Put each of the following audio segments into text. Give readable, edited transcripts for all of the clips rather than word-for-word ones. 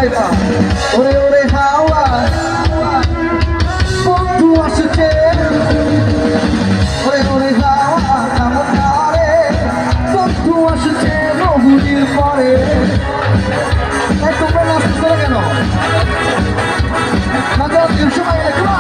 গাইবা ওরে ওরে হাওয়া বন্ধু আসছে ওরে ওরে হাওয়া কেমন রে বন্ধু আসছে বহুদিন পরে তোমরা নাচতে করে কেন না তো সময় দেখবা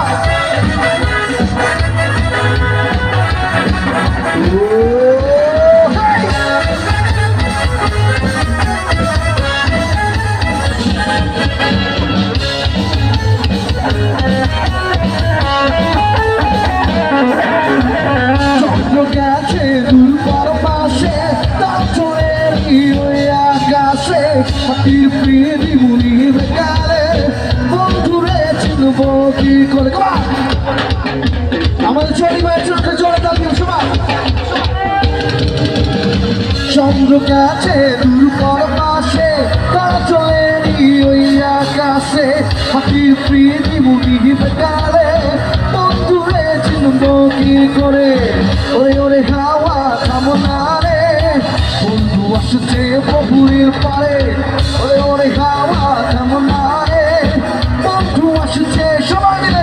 গেছে দূর পর পাশে তার আকাশে হাতির প্রিয় মুনির গালে বন্ধুরে চিনব কি করে আমাদের চলি মায়ের চোখে জোরে দাঁড়িয়ে সবাই চন্দ্র গেছে দূর পর পাশে তার চলে ওই আকাশে হাতির প্রিয় মুনির গালে বন্ধুরে চিনব কি করে ওরে ওরে হাওয়া থামো না রে বন্ধু আসছে বহুদিন পরে ওরে ওরে হাওয়া থামো না রে বন্ধু আসছে সবাই মিলে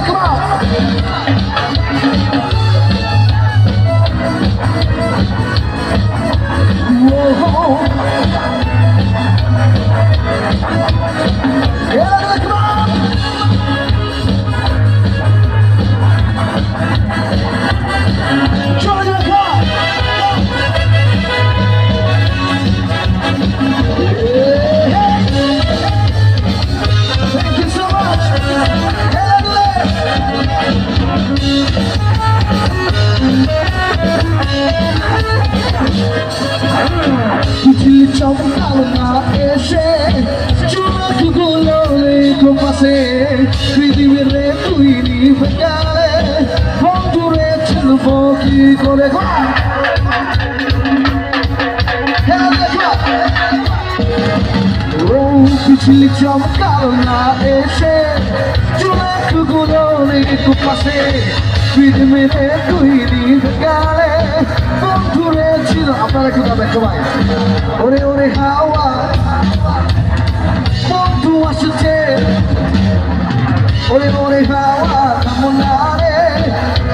চমকাল না এসে চুলগুলো রেখো পাশে পৃথিবীর রে তুই নিভে গেলে বন্ধুরে ছিলব কি করে পিছিলি চমকাল না এসে চুলগুলো রেখো পাশে পৃথিবীর রে তুই নিভে গেলে বন্ধুরে ছিল আপনারা কি পাবেন সবাই ওরে ওরে হাওয়া বন্ধু আসছে ওরে ওরে হাওয়া কেমন রে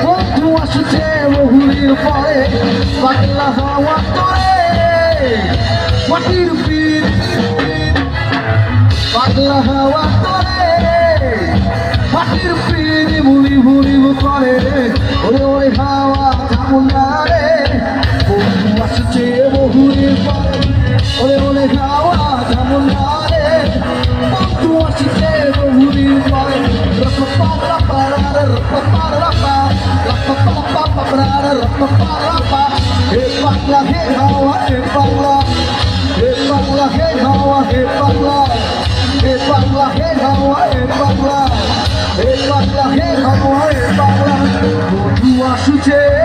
বন্ধু আসছে বহুদিন পরে পাগলা হাওয়া করে মাটির পিঠ পাগলা হাওয়া করে মাটির পিঠ ভুলি ভুলি করে ওরে ওরে হাওয়া কেমন রে বন্ধু আসছে বহুদিন পরে ওরে ওরে হাওয়া কেমন রে বন্ধু আসছে বহুদিন পরে হে পাগলা হে হাওয়া হে পাগলা হে পাগলা হে হাওয়া হে পাগলা হে পাগলা হে হাওয়া হে পাগলা হে পাগলা হে হাওয়া হে পাগলা বন্ধু আসছে